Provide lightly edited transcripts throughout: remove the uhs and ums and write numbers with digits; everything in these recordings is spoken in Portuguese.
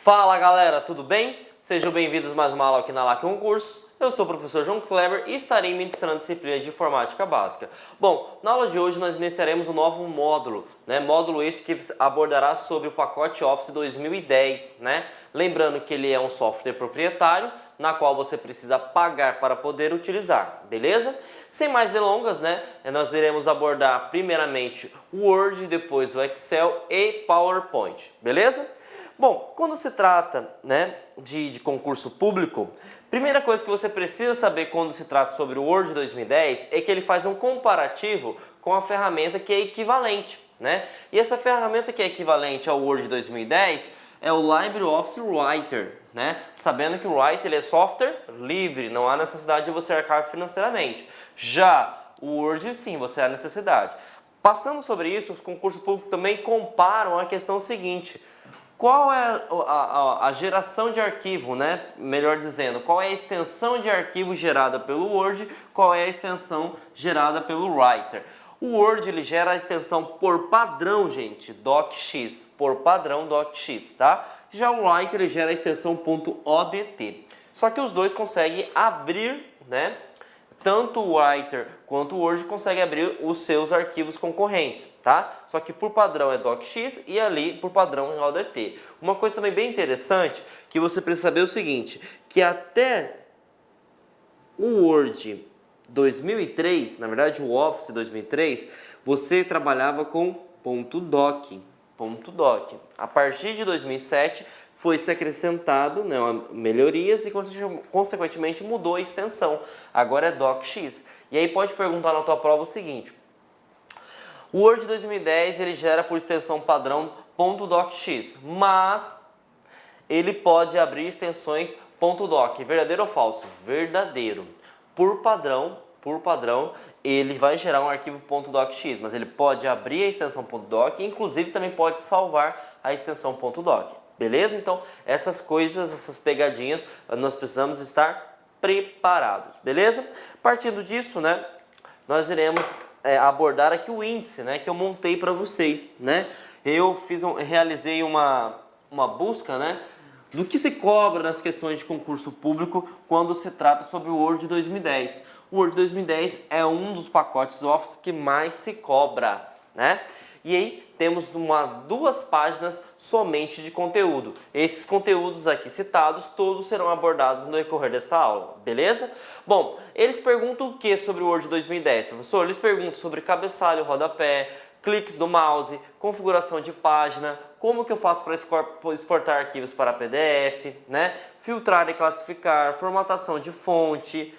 Fala galera, tudo bem? Sejam bem-vindos a mais uma aula aqui na LAC Concursos. Eu sou o professor João Kleber e estarei ministrando disciplina de informática básica. Bom, na aula de hoje nós iniciaremos um novo módulo, módulo este que abordará sobre o pacote Office 2010, Lembrando que ele é um software proprietário, na qual você precisa pagar para poder utilizar, beleza? Sem mais delongas, nós iremos abordar primeiramente o Word, depois o Excel e PowerPoint, beleza? Bom, quando se trata de concurso público, primeira coisa que você precisa saber quando se trata sobre o Word 2010 é que ele faz um comparativo com a ferramenta que é equivalente, E essa ferramenta que é equivalente ao Word 2010 é o LibreOffice Writer, Sabendo que o Writer ele é software livre, não há necessidade de você arcar financeiramente. Já o Word, sim, você há necessidade. Passando sobre isso, os concursos públicos também comparam a questão seguinte: qual é a geração de arquivo, Melhor dizendo, qual é a extensão de arquivo gerada pelo Word, qual é a extensão gerada pelo Writer. O Word ele gera a extensão por padrão, gente, docx, por padrão docx, tá? Já o Writer ele gera a extensão .odt. Só que os dois conseguem abrir, Tanto o Writer quanto o Word conseguem abrir os seus arquivos concorrentes, tá? Só que por padrão é docx e ali por padrão é odt. Uma coisa também bem interessante que você precisa saber é o seguinte, que até o Word 2003, na verdade o Office 2003, você trabalhava com .doc. A partir de 2007 foi se acrescentado melhorias e consequentemente mudou a extensão. Agora é docx. E aí pode perguntar na tua prova o seguinte: o Word 2010 ele gera por extensão padrão .docx, mas ele pode abrir extensões .doc. Verdadeiro ou falso? Verdadeiro. Por padrão, ele vai gerar um arquivo .docx, mas ele pode abrir a extensão .doc e inclusive também pode salvar a extensão .doc. Beleza? Então, essas coisas, essas pegadinhas, nós precisamos estar preparados. Beleza? Partindo disso, nós iremos abordar aqui o índice, que eu montei para vocês, Eu realizei uma busca, do que se cobra nas questões de concurso público quando se trata sobre o Word 2010. O Word 2010 é um dos pacotes Office que mais se cobra, E aí temos duas páginas somente de conteúdo. Esses conteúdos aqui citados, todos serão abordados no decorrer desta aula, beleza? Bom, eles perguntam o que sobre o Word 2010, professor? Eles perguntam sobre cabeçalho, rodapé, cliques do mouse, configuração de página, como que eu faço para exportar arquivos para PDF, filtrar e classificar, formatação de fonte,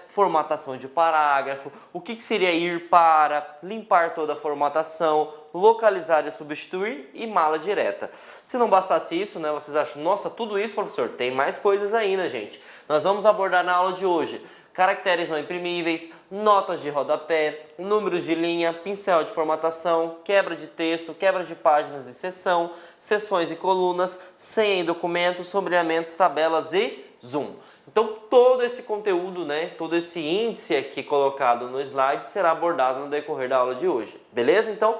formatação de parágrafo, o que seria ir para, limpar toda a formatação, localizar e substituir e mala direta. Se não bastasse isso, vocês acham, nossa, tudo isso, professor? Tem mais coisas ainda, gente. Nós vamos abordar na aula de hoje caracteres não imprimíveis, notas de rodapé, números de linha, pincel de formatação, quebra de texto, quebra de páginas e seção, seções e colunas, senha em documentos, sombreamentos, tabelas e zoom. Então todo esse conteúdo, todo esse índice aqui colocado no slide será abordado no decorrer da aula de hoje, beleza? Então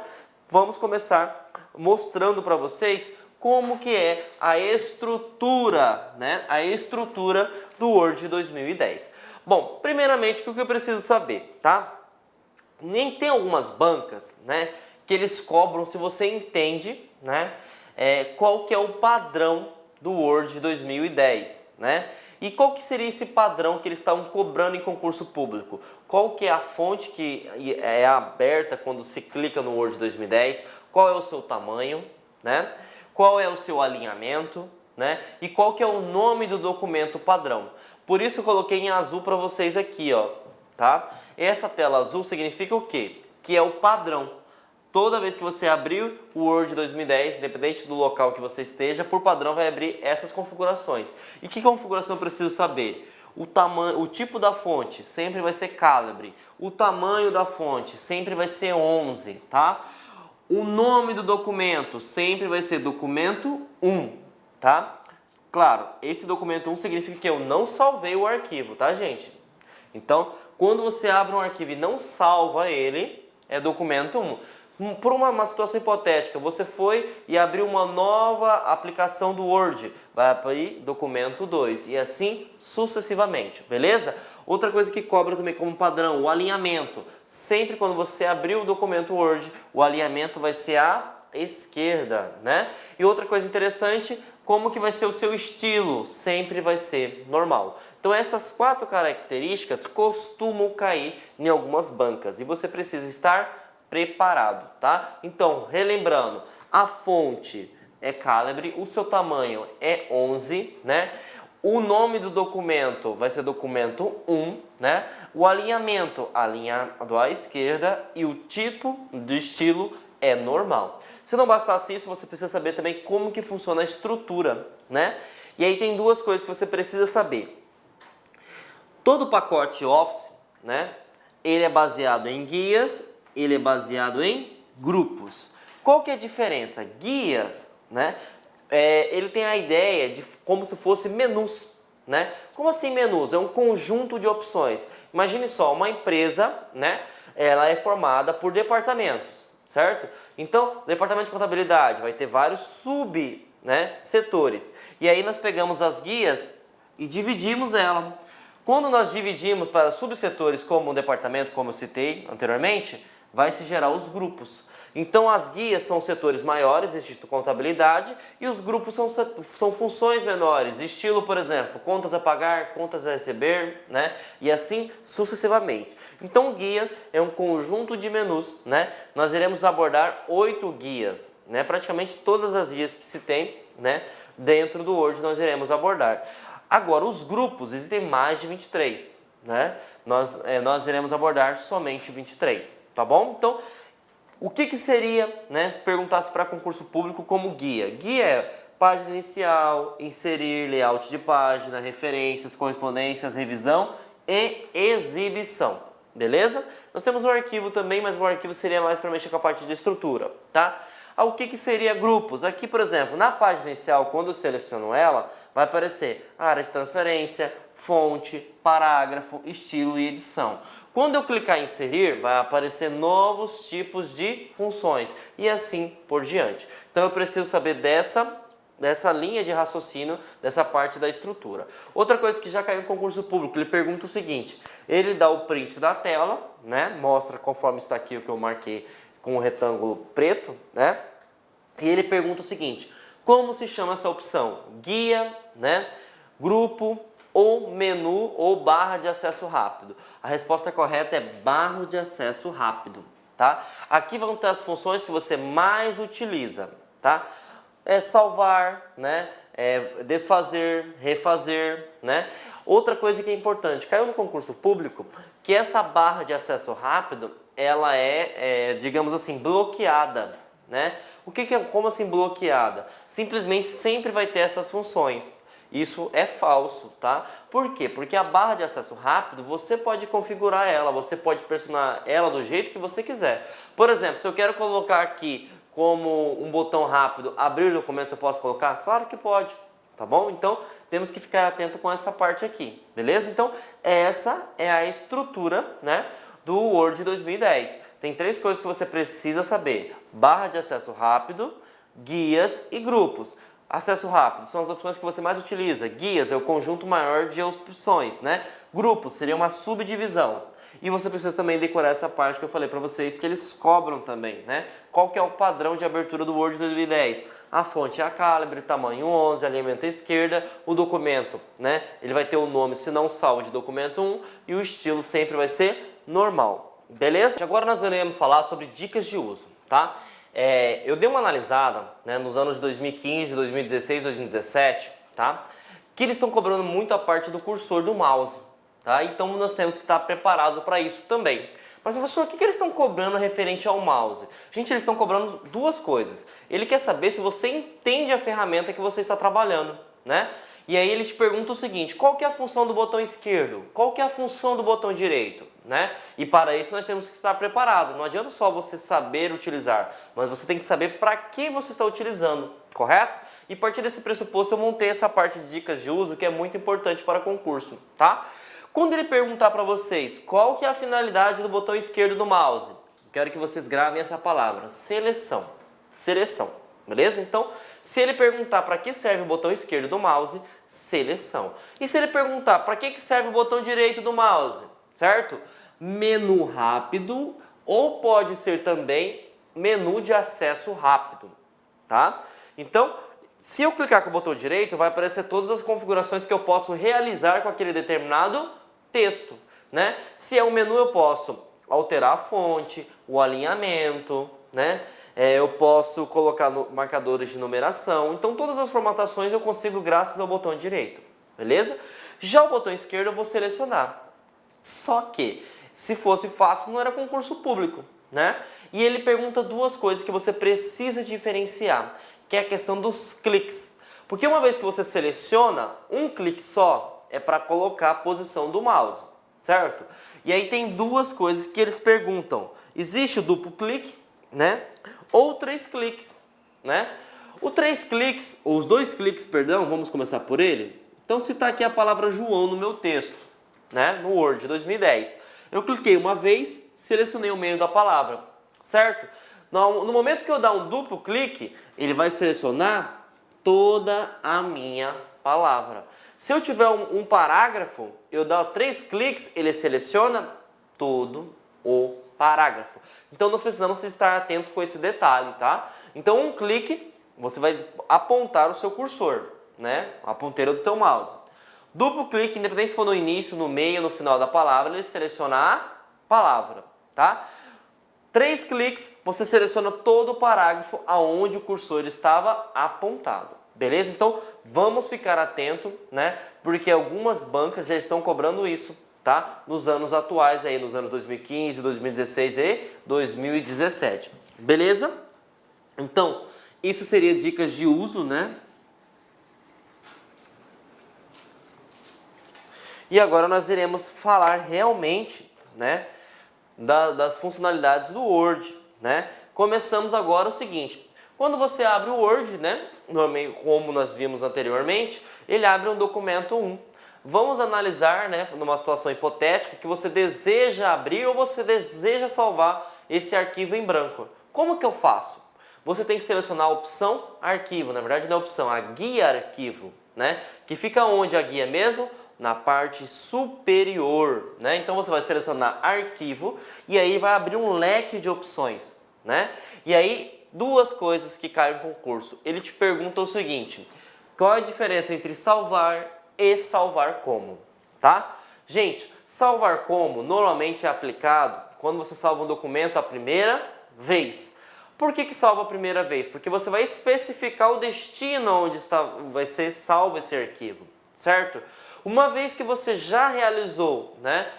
vamos começar mostrando para vocês como que é a estrutura, A estrutura do Word 2010. Bom, primeiramente, o que eu preciso saber, tá? Nem tem algumas bancas, que eles cobram se você entende, qual que é o padrão do Word 2010, E qual que seria esse padrão que eles estavam cobrando em concurso público? Qual que é a fonte que é aberta quando se clica no Word 2010? Qual é o seu tamanho, Qual é o seu alinhamento, E qual que é o nome do documento padrão? Por isso eu coloquei em azul para vocês aqui, tá? Essa tela azul significa o quê? Que é o padrão. Toda vez que você abrir o Word 2010, independente do local que você esteja, por padrão vai abrir essas configurações. E que configuração eu preciso saber? O tamanho, o tipo da fonte sempre vai ser calibre. O tamanho da fonte sempre vai ser 11, tá? O nome do documento sempre vai ser documento 1, tá? Claro, esse documento 1 significa que eu não salvei o arquivo, tá, gente? Então, quando você abre um arquivo e não salva ele, é documento 1. Por uma situação hipotética, você foi e abriu uma nova aplicação do Word, vai para documento 2 e assim sucessivamente, beleza? Outra coisa que cobra também como padrão, o alinhamento. Sempre quando você abrir o documento Word, o alinhamento vai ser à esquerda, né? E outra coisa interessante, como que vai ser o seu estilo? Sempre vai ser normal. Então essas 4 características costumam cair em algumas bancas e você precisa estar preparado, tá? Então, relembrando, a fonte é Calibre, o seu tamanho é 11, né? O nome do documento vai ser documento 1, né? O alinhamento alinhado à esquerda e o tipo do estilo é normal. Se não bastasse isso, você precisa saber também como que funciona a estrutura, né? E aí tem 2 coisas que você precisa saber. Todo pacote Office, né? Ele é baseado em guias, ele é baseado em grupos. Qual que é a diferença? Guias, né? Ele tem a ideia de como se fosse menus, né? Como assim menus? É um conjunto de opções. Imagine só, uma empresa, né? Ela é formada por departamentos, certo? Então, o departamento de contabilidade vai ter vários setores. E aí nós pegamos as guias e dividimos ela. Quando nós dividimos para subsetores como um departamento, como eu citei anteriormente, vai se gerar os grupos. Então as guias são setores maiores, estilo contabilidade, e os grupos são funções menores, estilo, por exemplo, contas a pagar, contas a receber, né? E assim sucessivamente. Então guias é um conjunto de menus, né? Nós iremos abordar 8 guias, né? Praticamente todas as guias que se tem, né? Dentro do Word nós iremos abordar. Agora, os grupos, existem mais de 23, né? Nós iremos abordar somente 23, tá bom? Então, o que seria, né, se perguntasse para concurso público como guia? Guia é página inicial, inserir layout de página, referências, correspondências, revisão e exibição, beleza? Nós temos um arquivo também, mas o arquivo seria mais para mexer com a parte de estrutura, tá? O que seria grupos? Aqui, por exemplo, na página inicial, quando eu seleciono ela, vai aparecer área de transferência, fonte, parágrafo, estilo e edição. Quando eu clicar em inserir, vai aparecer novos tipos de funções e assim por diante. Então eu preciso saber dessa linha de raciocínio, dessa parte da estrutura. Outra coisa que já caiu no concurso público, ele pergunta o seguinte, ele dá o print da tela, né? Mostra conforme está aqui o que eu marquei com o retângulo preto, né? E ele pergunta o seguinte, como se chama essa opção? Guia, né? Grupo ou menu ou barra de acesso rápido? A resposta correta é barra de acesso rápido, tá? Aqui vão ter as funções que você mais utiliza, tá? Salvar, né? Desfazer, refazer, né? Outra coisa que é importante, caiu no concurso público, que essa barra de acesso rápido, ela digamos assim, bloqueada, né? Como assim bloqueada? Simplesmente sempre vai ter essas funções. Isso é falso, tá? Por quê? Porque a barra de acesso rápido, você pode configurar ela, você pode personalizar ela do jeito que você quiser. Por exemplo, se eu quero colocar aqui como um botão rápido, abrir documentos, eu posso colocar? Claro que pode, tá bom? Então, temos que ficar atento com essa parte aqui, beleza? Então, essa é a estrutura, né, do Word 2010. Tem 3 coisas que você precisa saber: barra de acesso rápido, guias e grupos. Acesso rápido são as opções que você mais utiliza. Guias é o conjunto maior de opções, né? Grupos seria uma subdivisão. E você precisa também decorar essa parte que eu falei para vocês, que eles cobram também, né? Qual que é o padrão de abertura do Word 2010? A fonte é a Calibre, tamanho 11, alinhamento à esquerda, o documento, né? Ele vai ter o nome, se não salvo, de documento 1 e o estilo sempre vai ser normal, beleza? Agora nós iremos falar sobre dicas de uso, tá? Eu dei uma analisada, né, nos anos de 2015, 2016, 2017, tá? Que eles estão cobrando muito a parte do cursor do mouse, tá? Então nós temos que estar preparado para isso também. Mas professor, o que eles estão cobrando referente ao mouse? Gente, eles estão cobrando 2 coisas. Ele quer saber se você entende a ferramenta que você está trabalhando, né? E aí ele te pergunta o seguinte, qual que é a função do botão esquerdo? Qual que é a função do botão direito? Né? E para isso nós temos que estar preparados. Não adianta só você saber utilizar, mas você tem que saber para que você está utilizando, correto? E a partir desse pressuposto eu montei essa parte de dicas de uso que é muito importante para concurso, tá? Quando ele perguntar para vocês qual que é a finalidade do botão esquerdo do mouse, quero que vocês gravem essa palavra, seleção. Seleção, beleza? Então, se ele perguntar para que serve o botão esquerdo do mouse, seleção. E se ele perguntar para que serve o botão direito do mouse, certo? Menu rápido, ou pode ser também menu de acesso rápido, tá? Então, se eu clicar com o botão direito, vai aparecer todas as configurações que eu posso realizar com aquele determinado texto, né? Se é um menu, eu posso alterar a fonte, o alinhamento, né? Eu posso colocar marcadores de numeração. Então, todas as formatações eu consigo graças ao botão direito, beleza? Já o botão esquerdo eu vou selecionar. Só que, se fosse fácil, não era concurso público, né? E ele pergunta duas coisas que você precisa diferenciar, que é a questão dos cliques. Porque uma vez que você seleciona, um clique só é para colocar a posição do mouse, certo? E aí tem duas coisas que eles perguntam. Existe o duplo clique, né? Ou 3 cliques, né? O 3 cliques, ou os 2 cliques, perdão, vamos começar por ele. Então, se está aqui a palavra João no meu texto, né? No Word 2010. Eu cliquei uma vez, selecionei o meio da palavra, certo? No momento que eu dar um duplo clique, ele vai selecionar toda a minha palavra. Se eu tiver um parágrafo, eu dar 3 cliques, ele seleciona todo o parágrafo. Então nós precisamos estar atentos com esse detalhe, tá? Então um clique, você vai apontar o seu cursor, né? A ponteira do teu mouse. Duplo clique, independente se for no início, no meio, no final da palavra, ele seleciona a palavra, tá? 3 cliques, você seleciona todo o parágrafo aonde o cursor estava apontado, beleza? Então, vamos ficar atento, né? Porque algumas bancas já estão cobrando isso, tá? Nos anos atuais, aí, nos anos 2015, 2016 e 2017, beleza? Então, isso seria dicas de uso, né? E agora nós iremos falar realmente, né, das funcionalidades do Word, né? Começamos agora o seguinte: quando você abre o Word, né, como nós vimos anteriormente, ele abre um documento 1. Vamos analisar, né, numa situação hipotética que você deseja abrir ou você deseja salvar esse arquivo em branco. Como que eu faço? Você tem que selecionar a opção arquivo, na verdade não é a opção, a guia arquivo, né? Que fica onde a guia mesmo? Na parte superior, né? Então você vai selecionar arquivo e aí vai abrir um leque de opções, né? E aí duas coisas que caem no concurso. Ele te pergunta o seguinte: qual é a diferença entre salvar e salvar como, tá? Gente, salvar como normalmente é aplicado quando você salva um documento a primeira vez. Por que salva a primeira vez? Porque você vai especificar o destino onde vai ser salvo esse arquivo, certo? Uma vez que você já realizou, né?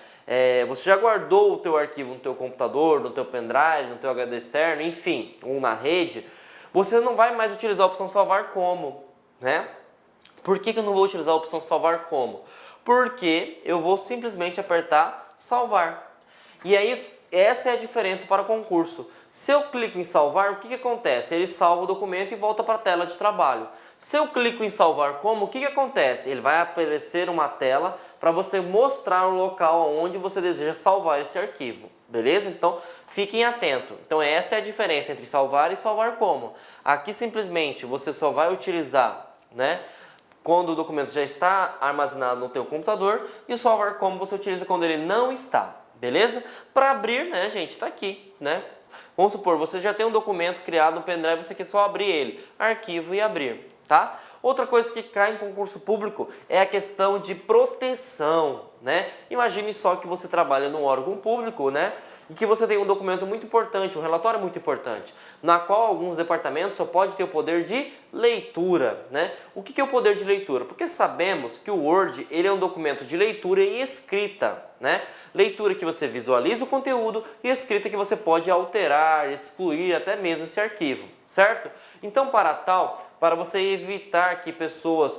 Você já guardou o teu arquivo no teu computador, no teu pendrive, no teu HD externo, enfim, ou na rede, você não vai mais utilizar a opção salvar como, né? Por que eu não vou utilizar a opção salvar como? Porque eu vou simplesmente apertar salvar. E aí, essa é a diferença para o concurso. Se eu clico em salvar, o que acontece? Ele salva o documento e volta para a tela de trabalho. Se eu clico em salvar como, o que acontece? Ele vai aparecer uma tela para você mostrar o local onde você deseja salvar esse arquivo. Beleza? Então, fiquem atentos. Então, essa é a diferença entre salvar e salvar como. Aqui, simplesmente, você só vai utilizar, né, quando o documento já está armazenado no teu computador, e o salvar como você utiliza quando ele não está. Beleza? Para abrir, né, gente, está aqui, né? Vamos supor, você já tem um documento criado no pendrive, você quer só abrir ele, arquivo e abrir, tá? Outra coisa que cai em concurso público é a questão de proteção, né? Imagine só que você trabalha num órgão público, né? E que você tem um documento muito importante, um relatório muito importante, na qual alguns departamentos só pode ter o poder de leitura, né? O que é o poder de leitura? Porque sabemos que o Word, ele é um documento de leitura e escrita, né? Leitura que você visualiza o conteúdo e escrita que você pode alterar, excluir até mesmo esse arquivo, certo? Então, para você evitar que pessoas,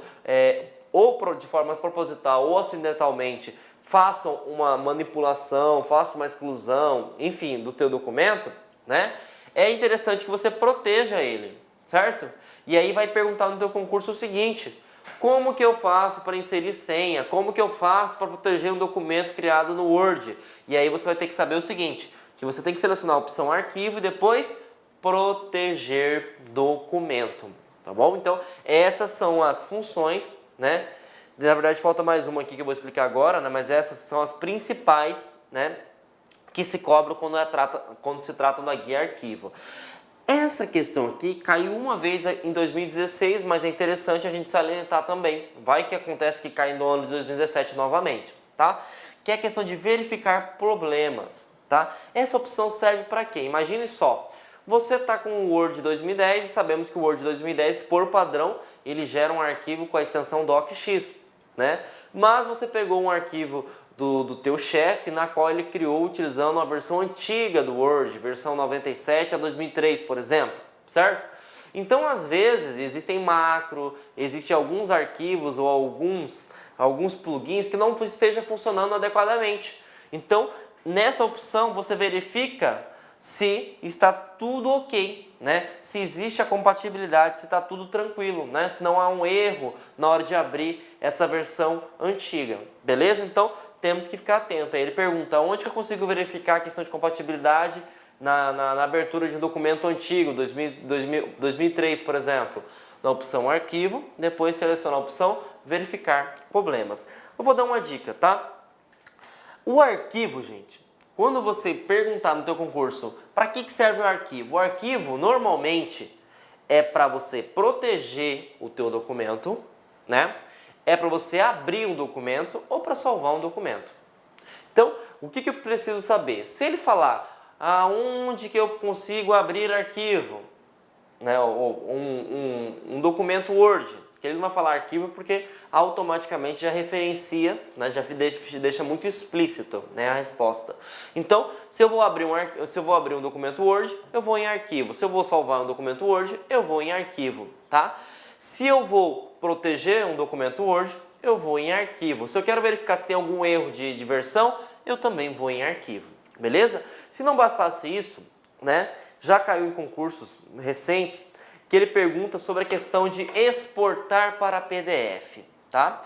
ou de forma proposital ou acidentalmente, façam uma manipulação, façam uma exclusão, enfim, do teu documento, né? É interessante que você proteja ele, certo? E aí vai perguntar no teu concurso o seguinte: como que eu faço para inserir senha? Como que eu faço para proteger um documento criado no Word? E aí você vai ter que saber o seguinte: que você tem que selecionar a opção arquivo e depois proteger documento, tá bom? Então, essas são as funções, né? Na verdade, falta mais uma aqui que eu vou explicar agora, né? Mas essas são as principais, né, que se cobram quando se trata da guia arquivo. Essa questão aqui caiu uma vez em 2016, mas é interessante a gente salientar também. Vai que acontece que cai no ano de 2017 novamente, tá? Que é a questão de verificar problemas, tá? Essa opção serve para quê? Imagine só, você está com o Word 2010 e sabemos que o Word 2010, por padrão, ele gera um arquivo com a extensão docx, né? Mas você pegou um arquivo do teu chefe, na qual ele criou utilizando a versão antiga do Word, versão 97 a 2003, por exemplo, certo? Então, às vezes, existem macro, existem alguns arquivos ou alguns plugins que não estejam funcionando adequadamente. Então, nessa opção, você verifica se está tudo ok, né? Se existe a compatibilidade, se está tudo tranquilo, né? Se não há um erro na hora de abrir essa versão antiga, beleza? Então, temos que ficar atento. Aí ele pergunta, onde que eu consigo verificar a questão de compatibilidade na abertura de um documento antigo, 2003, por exemplo? Na opção arquivo, depois seleciona a opção verificar problemas. Eu vou dar uma dica, tá? O arquivo, gente, quando você perguntar no teu concurso para que serve o arquivo normalmente é para você proteger o teu documento, né? É para você abrir um documento ou para salvar um documento. Então, o que eu preciso saber? Se ele falar aonde que eu consigo abrir arquivo, né, ou um documento Word, que ele não vai falar arquivo porque automaticamente já referencia, né, já deixa muito explícito, né, a resposta. Então, se eu vou abrir um documento Word, eu vou em arquivo. Se eu vou salvar um documento Word, eu vou em arquivo, tá? Se eu vou proteger um documento Word, eu vou em arquivo. Se eu quero verificar se tem algum erro de versão, eu também vou em arquivo, beleza? Se não bastasse isso, né, já caiu em concursos recentes que ele pergunta sobre a questão de exportar para PDF, tá?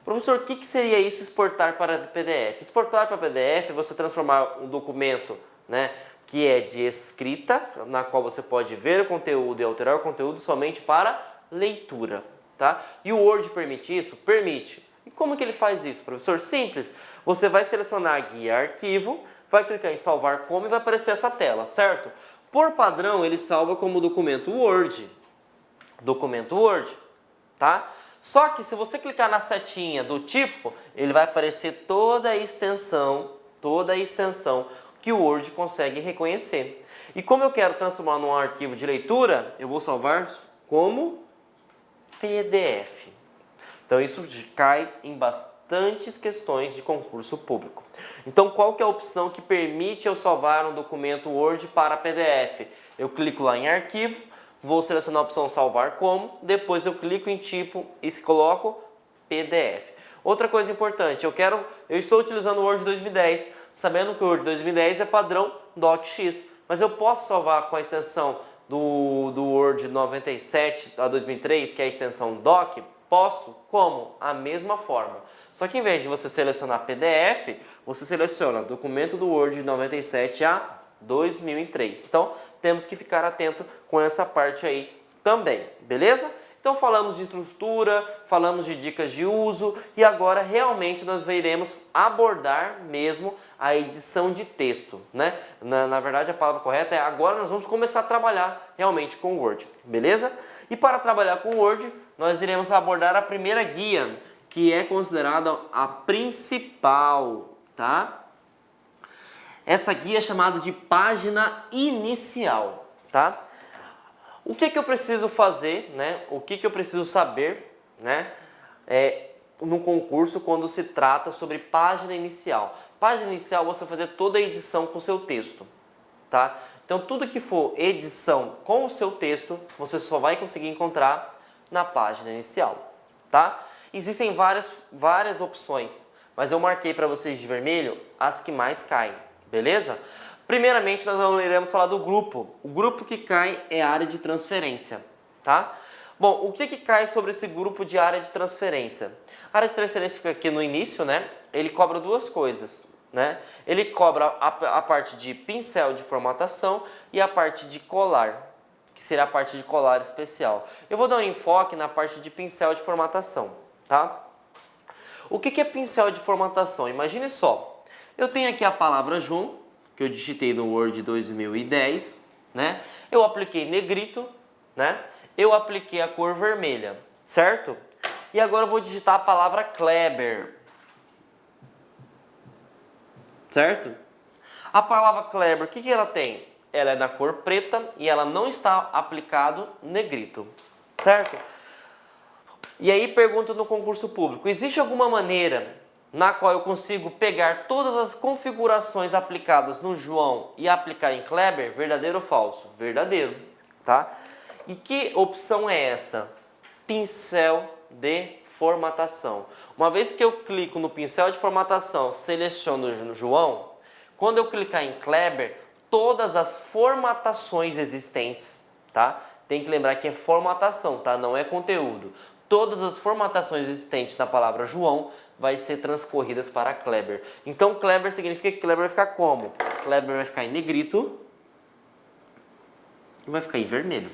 Professor, o que seria isso, exportar para PDF? Exportar para PDF é você transformar um documento, né, que é de escrita, na qual você pode ver o conteúdo e alterar o conteúdo somente para leitura, tá? E o Word permite isso? Permite. E como que ele faz isso, professor? Simples. Você vai selecionar a guia arquivo, vai clicar em salvar como e vai aparecer essa tela, certo? Por padrão, ele salva como documento Word. Documento Word, tá? Só que se você clicar na setinha do tipo, ele vai aparecer toda a extensão que o Word consegue reconhecer. E como eu quero transformar num arquivo de leitura, eu vou salvar como PDF. Então isso cai em bastantes questões de concurso público. Então qual que é a opção que permite eu salvar um documento Word para PDF? Eu clico lá em arquivo, vou selecionar a opção salvar como, depois eu clico em tipo e coloco PDF. Outra coisa importante, eu estou utilizando o Word 2010, sabendo que o Word 2010 é padrão docx, mas eu posso salvar com a extensão do Word 97 a 2003, que é a extensão doc? Posso? Como? A mesma forma. Só que em vez de você selecionar PDF, você seleciona documento do Word 97 a 2003. Então, temos que ficar atento com essa parte aí também, beleza? Então, falamos de estrutura, falamos de dicas de uso e agora realmente nós iremos abordar mesmo a edição de texto, né? Na verdade, a palavra correta é agora nós vamos começar a trabalhar realmente com o Word, beleza? E para trabalhar com o Word, nós iremos abordar a primeira guia, que é considerada a principal, tá? Essa guia é chamada de página inicial, tá? O que eu preciso fazer, né? O que eu preciso saber, né? No concurso quando se trata sobre página inicial. Página inicial você vai fazer toda a edição com o seu texto, tá? Então tudo que for edição com o seu texto, você só vai conseguir encontrar na página inicial, tá? Existem várias opções, mas eu marquei para vocês de vermelho as que mais caem, beleza? Primeiramente, nós iremos falar do grupo. O grupo que cai é a área de transferência, tá? Bom, o que cai sobre esse grupo de área de transferência? A área de transferência fica aqui no início, né? Ele cobra duas coisas. né? Ele cobra a parte de pincel de formatação e a parte de colar, que seria a parte de colar especial. Eu vou dar um enfoque na parte de pincel de formatação, tá? O que é pincel de formatação? Imagine só, eu tenho aqui a palavra João, que eu digitei no Word 2010, né? Eu apliquei negrito, né? Eu apliquei a cor vermelha, certo? E agora eu vou digitar a palavra Kleber. Certo? A palavra Kleber, o que ela tem? Ela é da cor preta e ela não está aplicado negrito, certo? E aí pergunta no concurso público, existe alguma maneira na qual eu consigo pegar todas as configurações aplicadas no João e aplicar em Kleber? Verdadeiro ou falso? Verdadeiro, tá? E que opção é essa? Pincel de formatação. Uma vez que eu clico no pincel de formatação, seleciono o João, quando eu clicar em Kleber, todas as formatações existentes, tá? Tem que lembrar que é formatação, tá? Não é conteúdo. Todas as formatações existentes na palavra João vai ser transcorridas para Kleber. Então Kleber significa que Kleber vai ficar como? Kleber vai ficar em negrito e vai ficar em vermelho,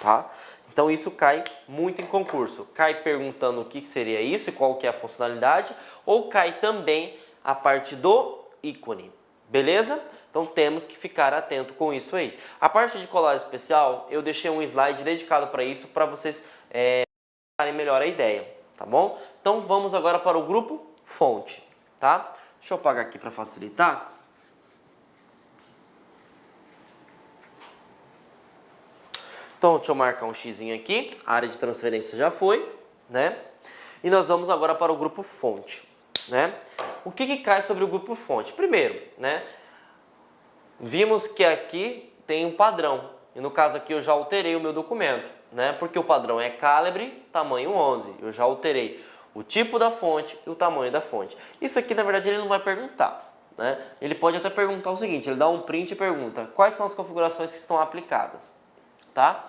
tá? Então isso cai muito em concurso. Cai perguntando o que seria isso e qual que é a funcionalidade, ou cai também a parte do ícone. Beleza? Então temos que ficar atento com isso aí. A parte de colar especial, eu deixei um slide dedicado para isso, para vocês terem melhor a ideia, tá bom? Então vamos agora para o grupo fonte, tá? Deixa eu apagar aqui para facilitar. Então, deixa eu marcar um xizinho aqui, a área de transferência já foi, né? E nós vamos agora para o grupo fonte, né? O que cai sobre o grupo fonte? Primeiro, né? Vimos que aqui tem um padrão, e no caso aqui eu já alterei o meu documento, né? Porque o padrão é calibre, tamanho 11, eu já alterei o tipo da fonte e o tamanho da fonte. Isso aqui, na verdade, ele não vai perguntar, né? Ele pode até perguntar o seguinte, ele dá um print e pergunta quais são as configurações que estão aplicadas. Tá?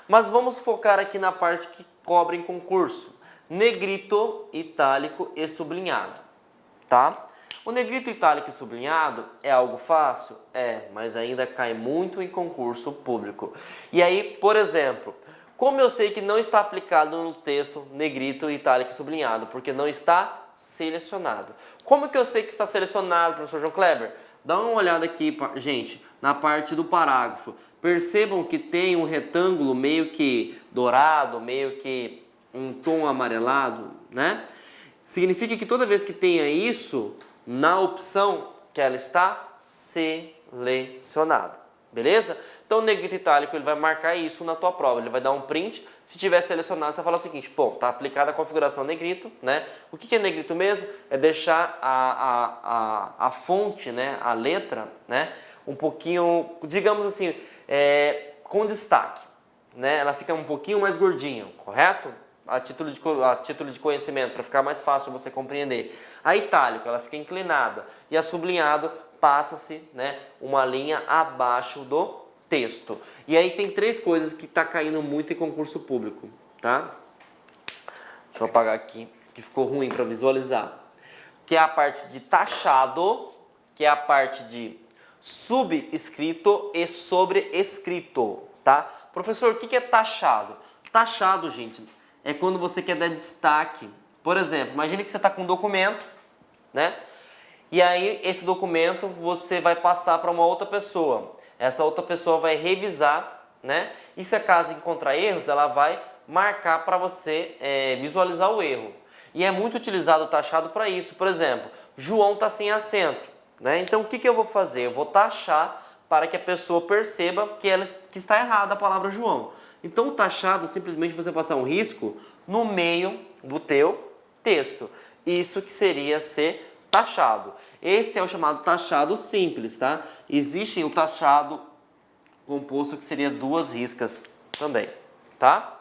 Mas vamos focar aqui na parte que cobra em concurso. Negrito, itálico e sublinhado. Tá? O negrito, itálico e sublinhado é algo fácil? É, mas ainda cai muito em concurso público. E aí, por exemplo, como eu sei que não está aplicado no texto negrito, itálico e sublinhado? Porque não está selecionado. Como que eu sei que está selecionado, professor João Kleber? Dá uma olhada aqui, gente, na parte do parágrafo. Percebam que tem um retângulo meio que dourado, meio que um tom amarelado, né? Significa que toda vez que tenha isso, na opção que ela está selecionada, beleza? Então o negrito itálico ele vai marcar isso na tua prova, ele vai dar um print, se tiver selecionado você vai falar o seguinte, pô, tá aplicada a configuração negrito, né? O que é negrito mesmo? É deixar a fonte, né, a letra, né, um pouquinho, digamos assim, com destaque, né? Ela fica um pouquinho mais gordinha, correto? A título de conhecimento, para ficar mais fácil você compreender. A itálico, ela fica inclinada. E a sublinhado, passa-se, né, uma linha abaixo do texto. E aí tem três coisas que está caindo muito em concurso público, tá? Deixa eu apagar aqui, que ficou ruim para visualizar. Que é a parte de taxado, que é a parte de subscrito e sobrescrito, tá? Professor, o que é taxado? Taxado, gente, é quando você quer dar destaque. Por exemplo, imagine que você está com um documento, né? E aí esse documento você vai passar para uma outra pessoa. Essa outra pessoa vai revisar, né? E se acaso encontrar erros, ela vai marcar para você visualizar o erro. E é muito utilizado o taxado para isso. Por exemplo, João está sem acento, né? Então o que eu vou fazer? Eu vou taxar para que a pessoa perceba que está errada a palavra João. Então o taxado é simplesmente você passar um risco no meio do teu texto. Isso que seria ser taxado. Esse é o chamado taxado simples, tá? Existe o taxado composto que seria duas riscas também, tá?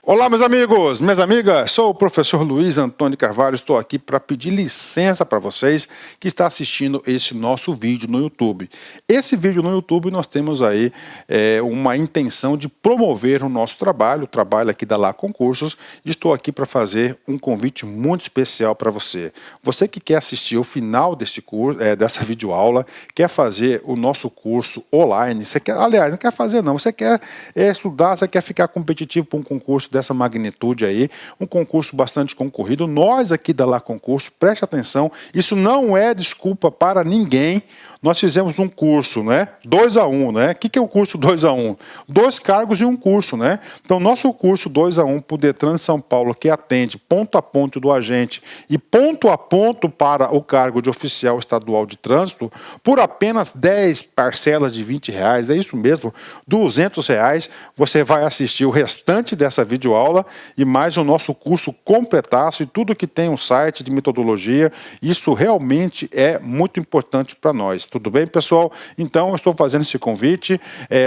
Olá, meus amigos, minhas amigas, sou o professor Luiz Antônio Carvalho, estou aqui para pedir licença para vocês que estão assistindo esse nosso vídeo no YouTube. Esse vídeo no YouTube nós temos aí uma intenção de promover o nosso trabalho, o trabalho aqui da Lá Concursos. Estou aqui para fazer um convite muito especial para você. Você que quer assistir o final desse curso, dessa videoaula, quer fazer o nosso curso online, você quer, aliás, não quer fazer não, você quer estudar, você quer ficar competitivo para um concurso dessa magnitude aí, um concurso bastante concorrido. Nós aqui da Lá Concurso, preste atenção, isso não é desculpa para ninguém. Nós fizemos um curso, né? 2-1, né? O que é o curso 2-1? 2 cargos e um curso, né? Então, nosso curso 2-1 para o Detran de São Paulo, que atende ponto a ponto do agente e ponto a ponto para o cargo de oficial estadual de trânsito, por apenas 10 parcelas de R$20, é isso mesmo, R$200, você vai assistir o restante dessa videoaula e mais o nosso curso completaço e tudo que tem um site de metodologia. Isso realmente é muito importante para nós. Tudo bem, pessoal? Então, eu estou fazendo esse convite.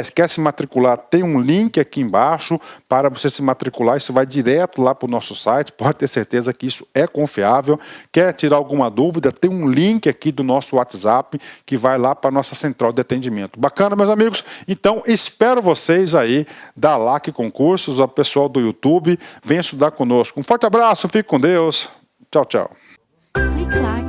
Se quer se matricular, tem um link aqui embaixo para você se matricular. Isso vai direto lá para o nosso site. Pode ter certeza que isso é confiável. Quer tirar alguma dúvida? Tem um link aqui do nosso WhatsApp que vai lá para a nossa central de atendimento. Bacana, meus amigos? Então, espero vocês aí da LAC Concursos, o pessoal do YouTube. Venha estudar conosco. Um forte abraço, fique com Deus. Tchau, tchau. Clique lá.